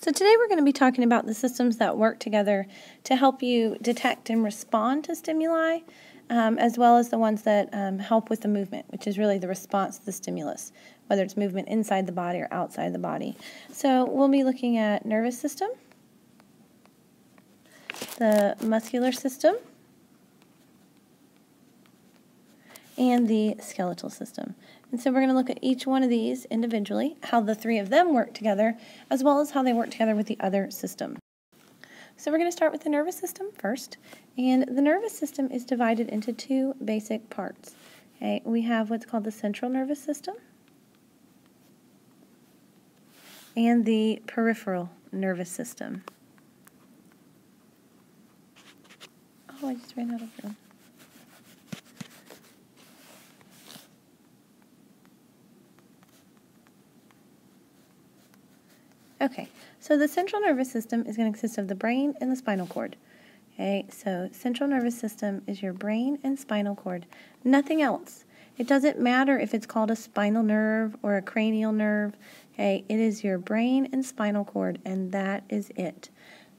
So today we're going to be talking about the systems that work together to help you detect and respond to stimuli, as well as the ones that help with the movement, which is really the response to the stimulus, whether it's movement inside the body or outside the body. So we'll be looking at nervous system, the muscular system, and the skeletal system. And so we're going to look at each one of these individually, how the three of them work together, as well as how they work together with the other system. So we're going to start with the nervous system first. And the nervous system is divided into two basic parts. Okay, we have what's called the central nervous system and the peripheral nervous system. Oh, I just ran out of room. Okay, so the central nervous system is going to consist of the brain and the spinal cord. Okay, so central nervous system is your brain and spinal cord, nothing else. It doesn't matter if it's called a spinal nerve or a cranial nerve. Okay, it is your brain and spinal cord, and that is it.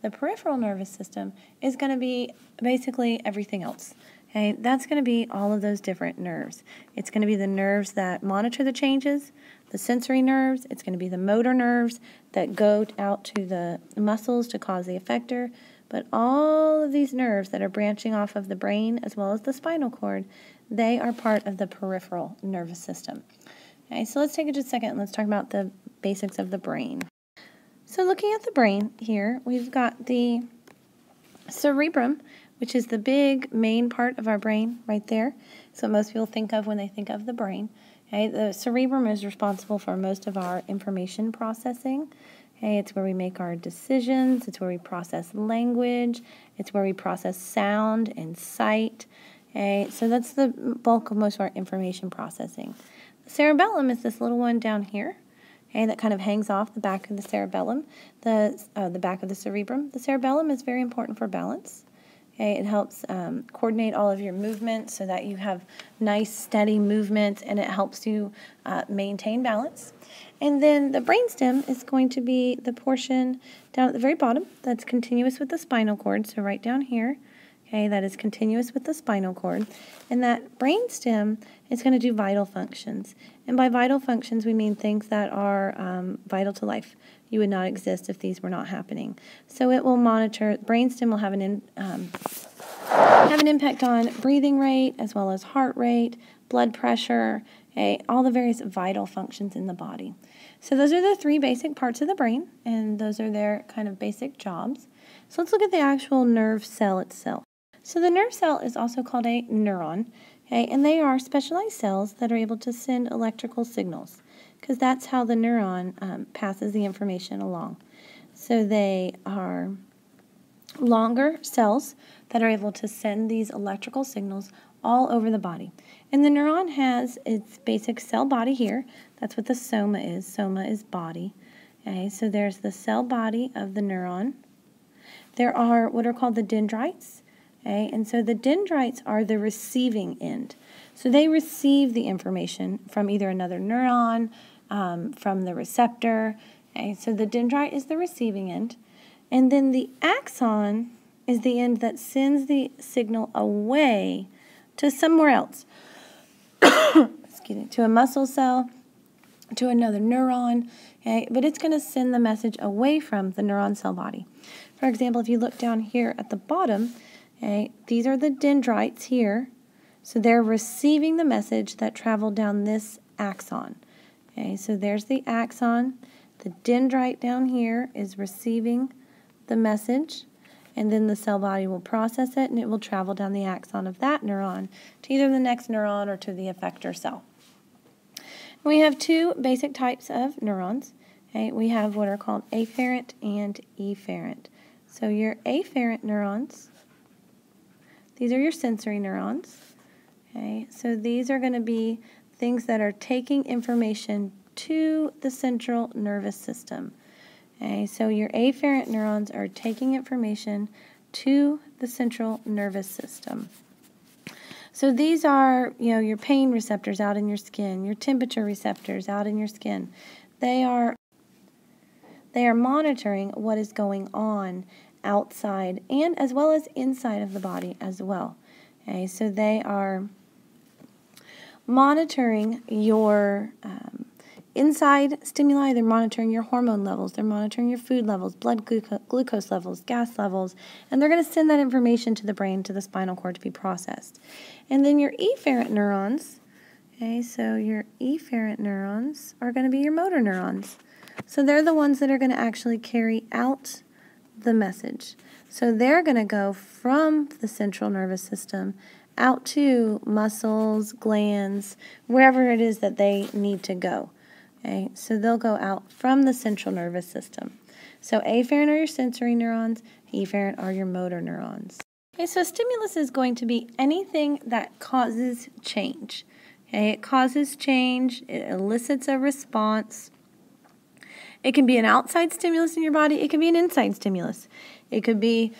The peripheral nervous system is going to be basically everything else. Okay, that's going to be all of those different nerves. It's going to be the nerves that monitor the changes, the sensory nerves. It's going to be the motor nerves that go out to the muscles to cause the effector. But all of these nerves that are branching off of the brain as well as the spinal cord, they are part of the peripheral nervous system. Okay, so let's take just a second and let's talk about the basics of the brain. So looking at the brain here, we've got the cerebrum, which is the big main part of our brain right there. So most people think of when they think of the brain. Okay, the cerebrum is responsible for most of our information processing. Okay, it's where we make our decisions. It's where we process language. It's where we process sound and sight. Okay, so that's the bulk of most of our information processing. The cerebellum is this little one down here. Okay, that kind of hangs off the back of the cerebellum, the back of the cerebrum. The cerebellum is very important for balance. Okay, it helps coordinate all of your movements so that you have nice, steady movements, and it helps you maintain balance. And then the brainstem is going to be the portion down at the very bottom that's continuous with the spinal cord, so right down here. Okay, that is continuous with the spinal cord. And that brainstem is going to do vital functions. And by vital functions, we mean things that are vital to life. You would not exist if these were not happening. So it will monitor, brainstem will have an impact on breathing rate as well as heart rate, blood pressure, okay, all the various vital functions in the body. So those are the three basic parts of the brain, and those are their kind of basic jobs. So let's look at the actual nerve cell itself. So the nerve cell is also called a neuron, okay, and they are specialized cells that are able to send electrical signals, because that's how the neuron passes the information along. So they are longer cells that are able to send these electrical signals all over the body. And the neuron has its basic cell body here. That's what the soma is. Soma is body. Okay, so there's the cell body of the neuron. There are what are called the dendrites. Okay, and so the dendrites are the receiving end. So they receive the information from either another neuron, from the receptor. Okay, so the dendrite is the receiving end. And then the axon is the end that sends the signal away to somewhere else. Excuse me, to a muscle cell, to another neuron. Okay, but it's going to send the message away from the neuron cell body. For example, if you look down here at the bottom, okay, these are the dendrites here. So they're receiving the message that traveled down this axon. Okay, so there's the axon. The dendrite down here is receiving the message, and then the cell body will process it, and it will travel down the axon of that neuron to either the next neuron or to the effector cell. We have two basic types of neurons. Okay, we have what are called afferent and efferent. So your afferent neurons, these are your sensory neurons. Okay, so these are going to be things that are taking information to the central nervous system. Okay, so your afferent neurons are taking information to the central nervous system. So these are, your pain receptors out in your skin, your temperature receptors out in your skin. They are they are monitoring what is going on outside and as well as inside of the body as well. Okay, so they are monitoring your inside stimuli. They're monitoring your hormone levels. They're monitoring your food levels, blood glucose levels, gas levels, and they're going to send that information to the brain, to the spinal cord to be processed. And then your efferent neurons, okay, so your efferent neurons are going to be your motor neurons. So they're the ones that are going to actually carry out the message. So they're going to go from the central nervous system out to muscles, glands, wherever it is that they need to go. Okay, so they'll go out from the central nervous system. So afferent are your sensory neurons, efferent are your motor neurons. Okay, so stimulus is going to be anything that causes change. Okay, it causes change, it elicits a response. It can be an outside stimulus in your body, it can be an inside stimulus. It could be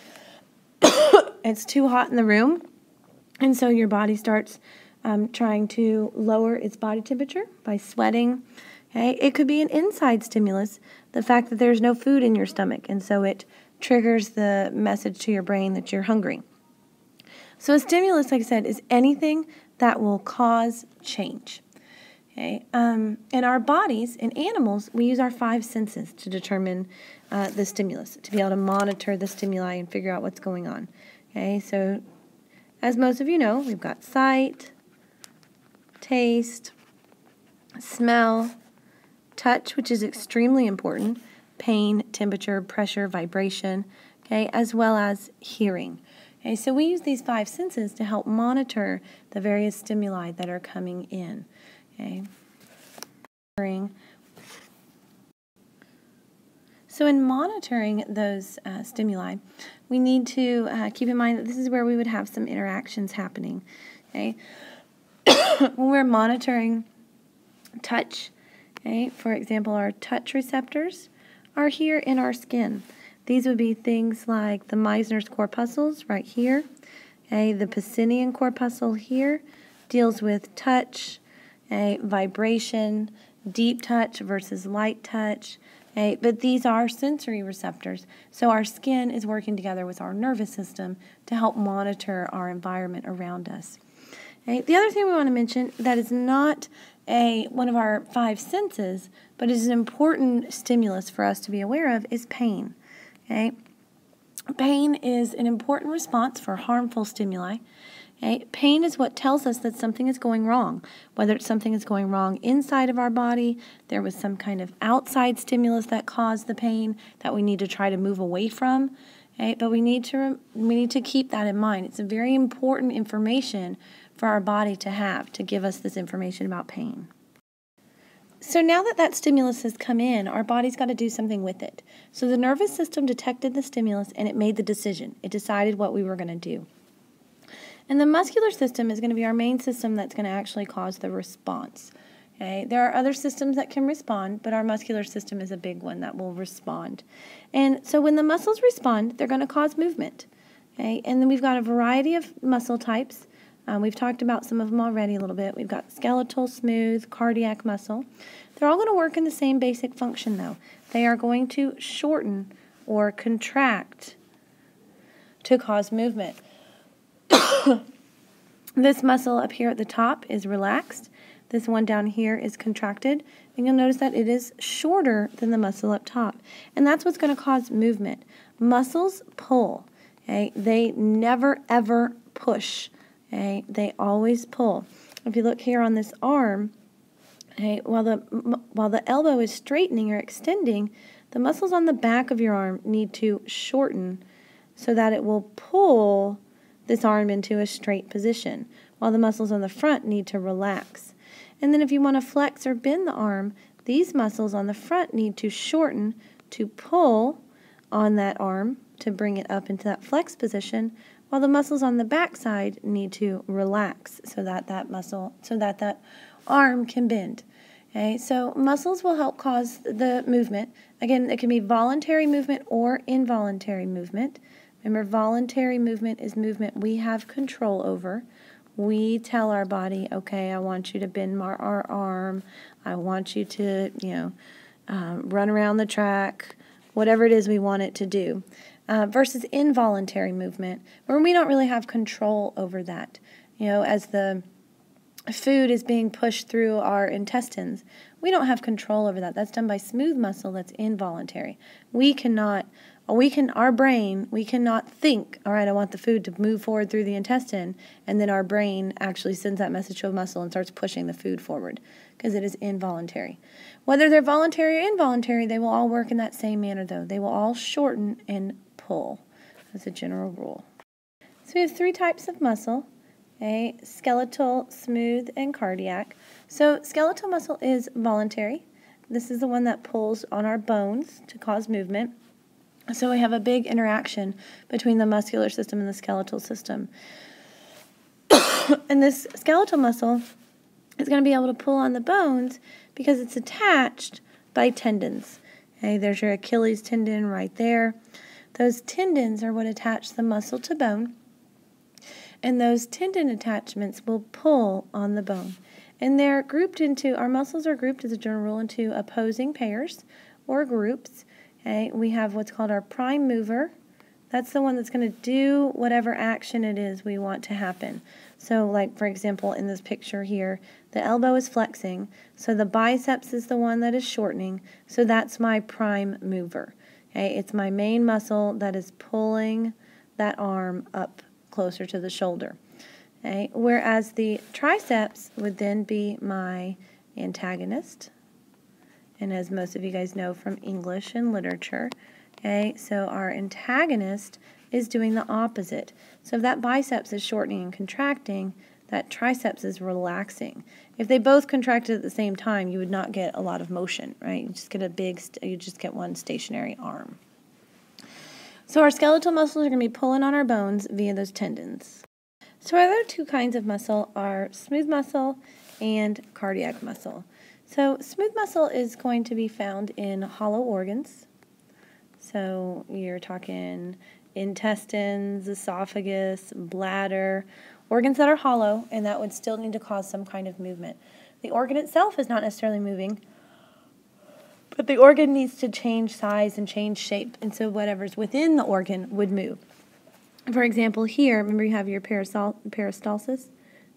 it's too hot in the room, and so your body starts trying to lower its body temperature by sweating. Okay? It could be an inside stimulus, the fact that there's no food in your stomach, and so it triggers the message to your brain that you're hungry. So a stimulus, like I said, is anything that will cause change. Okay? In our bodies, in animals, we use our 5 senses to determine the stimulus, to be able to monitor the stimuli and figure out what's going on. Okay? So as most of you know, we've got sight, taste, smell, touch, which is extremely important, pain, temperature, pressure, vibration, okay, as well as hearing. Okay, so we use these 5 senses to help monitor the various stimuli that are coming in. Okay. So in monitoring those stimuli, we need to keep in mind that this is where we would have some interactions happening. Okay. When we're monitoring touch, okay, for example, our touch receptors are here in our skin. These would be things like the Meissner's corpuscles right here. Okay, the Pacinian corpuscle here deals with touch, vibration, deep touch versus light touch. Okay, but these are sensory receptors, so our skin is working together with our nervous system to help monitor our environment around us. Okay, the other thing we want to mention that is not one of our 5 senses, but is an important stimulus for us to be aware of, is pain. Okay? Pain is an important response for harmful stimuli. Okay? Pain is what tells us that something is going wrong, whether it's something is going wrong inside of our body, there was some kind of outside stimulus that caused the pain that we need to try to move away from. Okay? But we need to keep that in mind. It's a very important information for our body to have, to give us this information about pain. So now that that stimulus has come in, our body's got to do something with it. So the nervous system detected the stimulus and it made the decision. It decided what we were going to do. And the muscular system is going to be our main system that's going to actually cause the response. Okay? There are other systems that can respond, but our muscular system is a big one that will respond. And so when the muscles respond, they're going to cause movement. Okay? And then we've got a variety of muscle types. We've talked about some of them already a little bit. We've got skeletal, smooth, cardiac muscle. They're all going to work in the same basic function, though. They are going to shorten or contract to cause movement. This muscle up here at the top is relaxed. This one down here is contracted. And you'll notice that it is shorter than the muscle up top. And that's what's going to cause movement. Muscles pull. Okay? They never, ever push. Okay, they always pull. If you look here on this arm, okay, while the elbow is straightening or extending, the muscles on the back of your arm need to shorten so that it will pull this arm into a straight position, while the muscles on the front need to relax. And then if you want to flex or bend the arm, these muscles on the front need to shorten to pull on that arm to bring it up into that flex position, while the muscles on the back side need to relax so that that arm can bend. Okay, so muscles will help cause the movement. Again, it can be voluntary movement or involuntary movement. Remember, voluntary movement is movement we have control over. We tell our body, okay, I want you to bend our arm. I want you to, run around the track. whatever it is we want it to do, versus involuntary movement, where we don't really have control over that. As the food is being pushed through our intestines, we don't have control over that. That's done by smooth muscle. That's involuntary. Our brain, we cannot think, all right, I want the food to move forward through the intestine, and then our brain actually sends that message to a muscle and starts pushing the food forward, because it is involuntary. Whether they're voluntary or involuntary, they will all work in that same manner, though. They will all shorten and pull. That's a general rule. So we have 3 types of muscle. Skeletal, smooth, and cardiac. So skeletal muscle is voluntary. This is the one that pulls on our bones to cause movement. So we have a big interaction between the muscular system and the skeletal system. And this skeletal muscle is going to be able to pull on the bones because it's attached by tendons. There's your Achilles tendon right there. Those tendons are what attach the muscle to bone. And those tendon attachments will pull on the bone. And they're grouped our muscles are grouped as a general rule into opposing pairs or groups. We have what's called our prime mover. That's the one that's going to do whatever action it is we want to happen. So like, for example, in this picture here, the elbow is flexing. So the biceps is the one that is shortening. So that's my prime mover. It's my main muscle that is pulling that arm up closer to the shoulder. Whereas the triceps would then be my antagonist. And as most of you guys know from English and literature, so our antagonist is doing the opposite. So if that biceps is shortening and contracting, that triceps is relaxing. If they both contracted at the same time, you would not get a lot of motion, right? You just get one stationary arm. So our skeletal muscles are going to be pulling on our bones via those tendons. So our other 2 kinds of muscle are smooth muscle and cardiac muscle. So smooth muscle is going to be found in hollow organs. So you're talking intestines, esophagus, bladder, organs that are hollow, and that would still need to cause some kind of movement. The organ itself is not necessarily moving, but the organ needs to change size and change shape, and so whatever's within the organ would move. For example, here, remember you have your peristalsis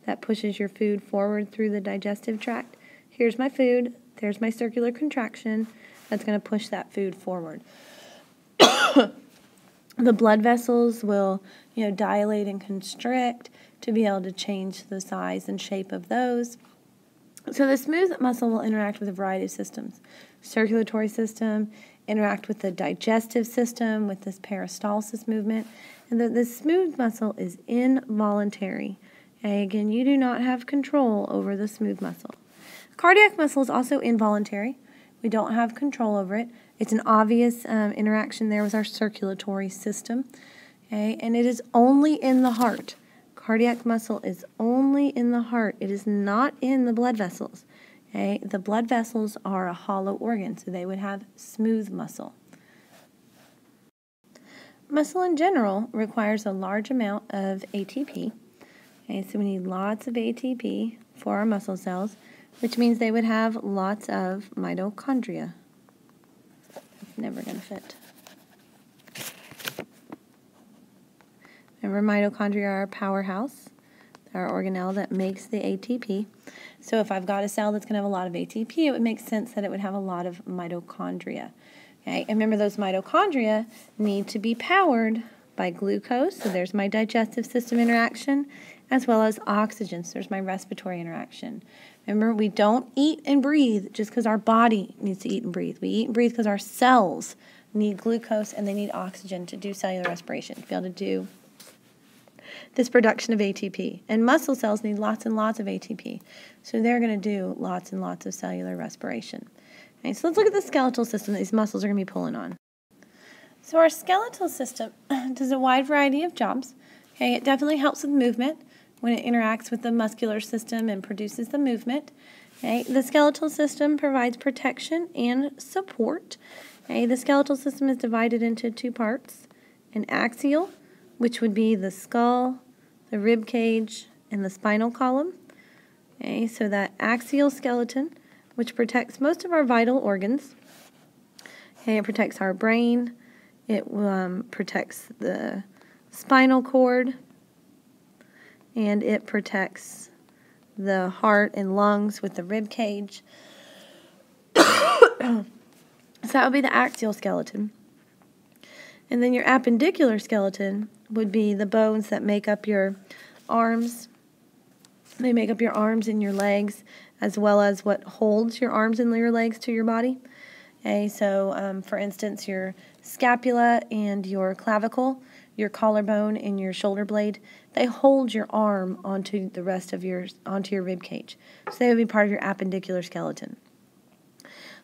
that pushes your food forward through the digestive tract. Here's my food, there's my circular contraction that's going to push that food forward. The blood vessels will, dilate and constrict to be able to change the size and shape of those. So the smooth muscle will interact with a variety of systems. Circulatory system, interact with the digestive system, with this peristalsis movement. And the smooth muscle is involuntary. Again, you do not have control over the smooth muscle. Cardiac muscle is also involuntary. We don't have control over it. It's an obvious interaction there with our circulatory system. And it is only in the heart. Cardiac muscle is only in the heart. It is not in the blood vessels. The blood vessels are a hollow organ, so they would have smooth muscle. Muscle in general requires a large amount of ATP. So we need lots of ATP for our muscle cells, which means they would have lots of mitochondria. It's never going to fit. Remember, mitochondria are a powerhouse. They're our organelle that makes the ATP. So if I've got a cell that's going to have a lot of ATP, it would make sense that it would have a lot of mitochondria. And remember, those mitochondria need to be powered by glucose. So there's my digestive system interaction, as well as oxygen. So there's my respiratory interaction. Remember, we don't eat and breathe just because our body needs to eat and breathe. We eat and breathe because our cells need glucose and they need oxygen to do cellular respiration, to be able to do this production of ATP. And muscle cells need lots and lots of ATP. So they're going to do lots and lots of cellular respiration. Okay, so let's look at the skeletal system that these muscles are going to be pulling on. So our skeletal system does a wide variety of jobs. Okay, it definitely helps with movement when it interacts with the muscular system and produces the movement. Okay, the skeletal system provides protection and support. Okay, the skeletal system is divided into 2 parts: an axial, which would be the skull, the rib cage, and the spinal column. Okay, so that axial skeleton, which protects most of our vital organs. Okay, it protects our brain. It protects the spinal cord. And it protects the heart and lungs with the rib cage. So that would be the axial skeleton. And then your appendicular skeleton would be the bones that make up your arms. They make up your arms and your legs, as well as what holds your arms and your legs to your body. Okay, so for instance, your scapula and your clavicle, your collarbone and your shoulder blade, they hold your arm onto the rest of onto your rib cage. So they would be part of your appendicular skeleton.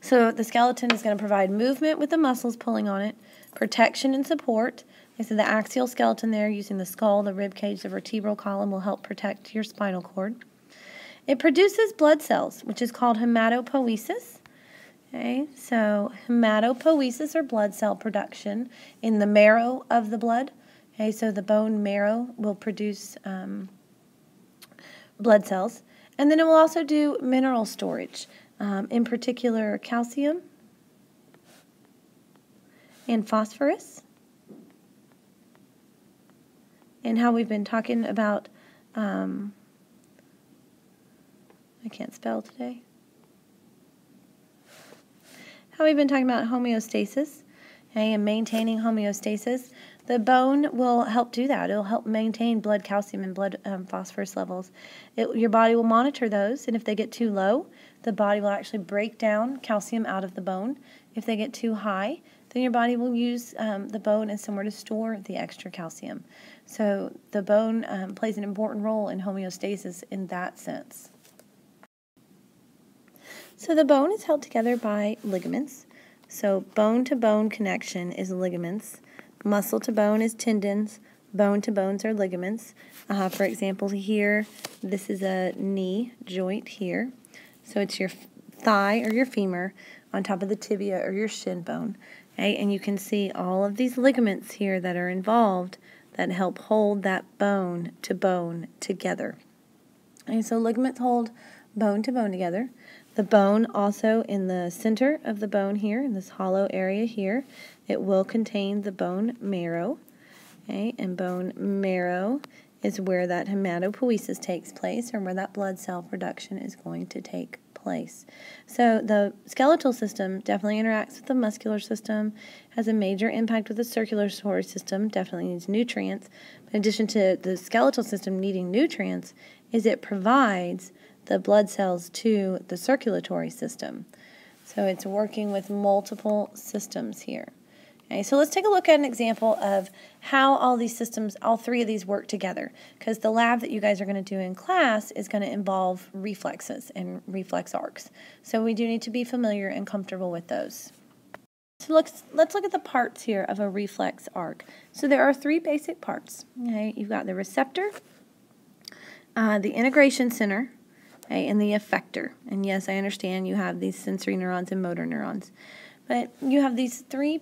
So the skeleton is going to provide movement with the muscles pulling on it, protection and support. So the axial skeleton there, using the skull, the rib cage, the vertebral column, will help protect your spinal cord. It produces blood cells, which is called hematopoiesis. Okay, so hematopoiesis, or blood cell production, in the marrow of the blood. Okay, so the bone marrow will produce blood cells. And then it will also do mineral storage, in particular calcium and phosphorus. And how we've been talking about, I can't spell today. How we've been talking about homeostasis, okay, and maintaining homeostasis. The bone will help do that. It will help maintain blood calcium and blood phosphorus levels. Your body will monitor those, and if they get too low, the body will actually break down calcium out of the bone. If they get too high, then your body will use the bone as somewhere to store the extra calcium. So the bone plays an important role in homeostasis in that sense. So the bone is held together by ligaments. So bone-to-bone connection is ligaments. Muscle to bone is tendons. Bone to bones are ligaments. For example, here, this is a knee joint here. So it's your thigh or your femur on top of the tibia or your shin bone. Okay? And you can see all of these ligaments here that are involved that help hold that bone to bone together. Okay, so ligaments hold bone to bone together. The bone also in the center of the bone here, in this hollow area here, it will contain the bone marrow. Okay, and bone marrow is where that hematopoiesis takes place, or where that blood cell production is going to take place. So the skeletal system definitely interacts with the muscular system, has a major impact with the circulatory system, definitely needs nutrients. But in addition to the skeletal system needing nutrients, is it provides the blood cells to the circulatory system. So it's working with multiple systems here. Okay, so let's take a look at an example of how all these systems, all three of these work together, because the lab that you guys are going to do in class is going to involve reflexes and reflex arcs. So we do need to be familiar and comfortable with those. So let's look at the parts here of a reflex arc. So there are three basic parts. Okay, you've got the receptor, the integration center, okay, and the effector. And yes, I understand you have these sensory neurons and motor neurons. But you have these three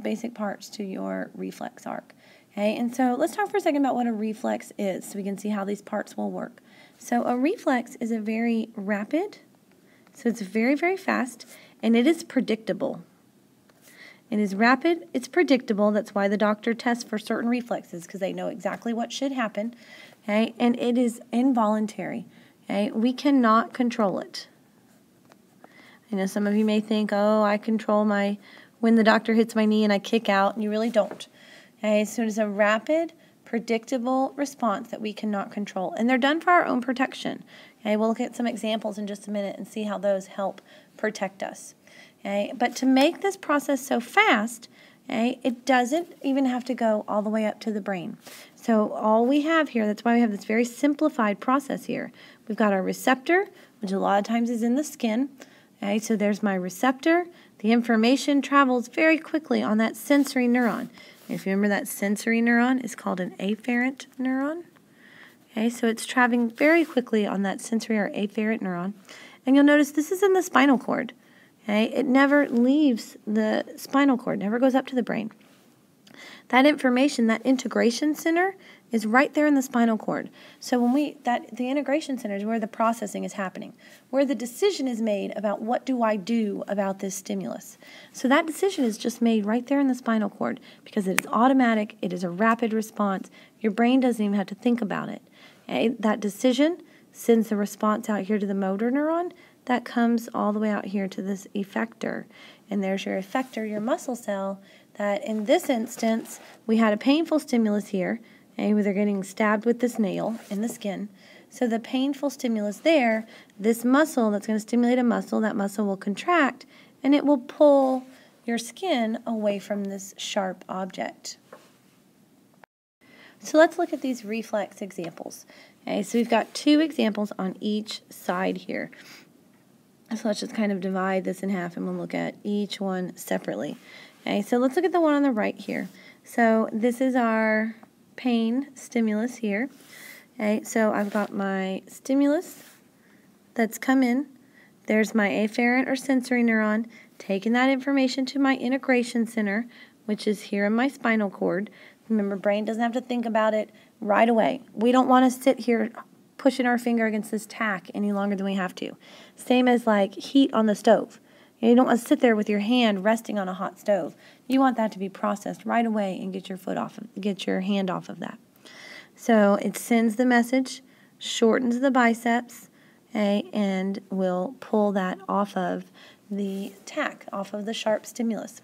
basic parts to your reflex arc. Okay, and so let's talk for a second about what a reflex is so we can see how these parts will work. So a reflex is a very rapid, so it's very, very fast, and it is predictable. It is rapid, it's predictable. That's why the doctor tests for certain reflexes, because they know exactly what should happen. Okay, and it is involuntary. Okay, we cannot control it. I know some of you may think, oh, I control when the doctor hits my knee and I kick out, and you really don't. Okay, so it is a rapid, predictable response that we cannot control, and they're done for our own protection. Okay, we'll look at some examples in just a minute and see how those help protect us. Okay, but to make this process so fast, okay, it doesn't even have to go all the way up to the brain. So all we have here, that's why we have this very simplified process here. We've got our receptor, which a lot of times is in the skin. Okay, so there's my receptor. The information travels very quickly on that sensory neuron. If you remember, that sensory neuron is called an afferent neuron. Okay, so it's traveling very quickly on that sensory or afferent neuron. And you'll notice this is in the spinal cord. Okay, it never leaves the spinal cord, never goes up to the brain. That information, that integration center, is right there in the spinal cord. So the integration center is where the processing is happening, where the decision is made about what do I do about this stimulus. So that decision is just made right there in the spinal cord because it is automatic, it is a rapid response. Your brain doesn't even have to think about it. Okay? That decision sends the response out here to the motor neuron. That comes all the way out here to this effector. And there's your effector, your muscle cell, that in this instance, we had a painful stimulus here, okay, where they're getting stabbed with this nail in the skin. So the painful stimulus there, this muscle that's going to stimulate a muscle, that muscle will contract, and it will pull your skin away from this sharp object. So let's look at these reflex examples. Okay, so we've got 2 examples on each side here. So let's just kind of divide this in half and we'll look at each one separately. Okay, so let's look at the one on the right here. So this is our pain stimulus here. Okay, so I've got my stimulus that's come in. There's my afferent or sensory neuron taking that information to my integration center, which is here in my spinal cord. Remember, brain doesn't have to think about it right away. We don't want to sit here pushing our finger against this tack any longer than we have to. Same as like heat on the stove. You don't want to sit there with your hand resting on a hot stove. You want that to be processed right away and get your hand off of that. So it sends the message, shortens the biceps, okay, and will pull that off of the tack, off of the sharp stimulus.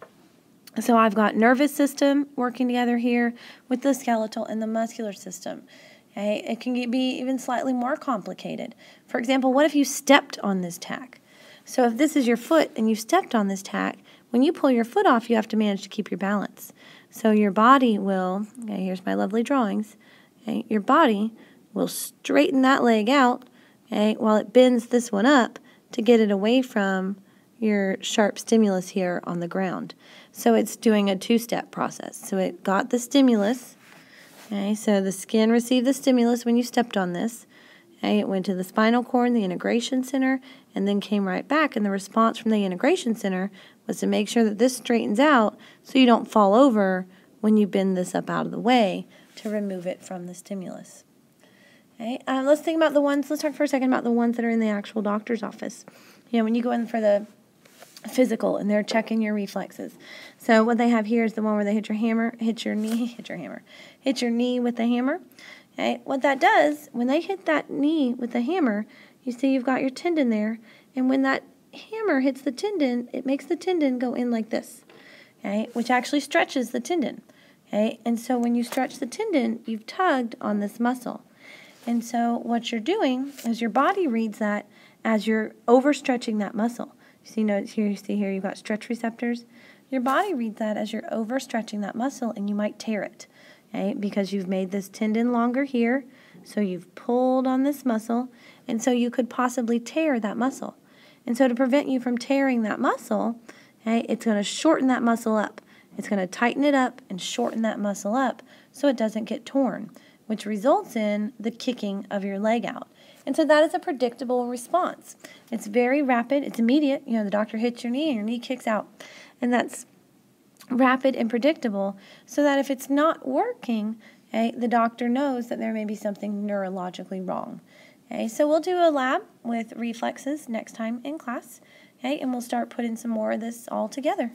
So I've got nervous system working together here with the skeletal and the muscular system. Okay, it can be even slightly more complicated. For example, what if you stepped on this tack? So if this is your foot and you stepped on this tack, when you pull your foot off, you have to manage to keep your balance. So your body will, okay, here's my lovely drawings, okay, your body will straighten that leg out, okay, while it bends this one up to get it away from your sharp stimulus here on the ground. So it's doing a 2-step process. So it got the stimulus, okay, so the skin received the stimulus when you stepped on this. Okay, it went to the spinal cord and the integration center and then came right back, and the response from the integration center was to make sure that this straightens out so you don't fall over when you bend this up out of the way to remove it from the stimulus. Okay, let's talk for a second about the ones that are in the actual doctor's office. You know, when you go in for the physical and they're checking your reflexes. So what they have here is the one where they hit your knee with the hammer. Okay, what that does, when they hit that knee with the hammer, you see you've got your tendon there, and when that hammer hits the tendon, it makes the tendon go in like this, okay, which actually stretches the tendon. Okay, and so when you stretch the tendon, you've tugged on this muscle. And so what you're doing is your body reads that as you're overstretching that muscle. You see here you've got stretch receptors. Your body reads that as you're overstretching that muscle, and you might tear it. Okay, because you've made this tendon longer here, so you've pulled on this muscle, and so you could possibly tear that muscle. And so to prevent you from tearing that muscle, okay, it's going to shorten that muscle up. It's going to tighten it up and shorten that muscle up so it doesn't get torn, which results in the kicking of your leg out. And so that is a predictable response. It's very rapid. It's immediate. You know, the doctor hits your knee and your knee kicks out. And that's rapid and predictable, so that if it's not working, okay, the doctor knows that there may be something neurologically wrong. Okay, so we'll do a lab with reflexes next time in class, okay, and we'll start putting some more of this all together.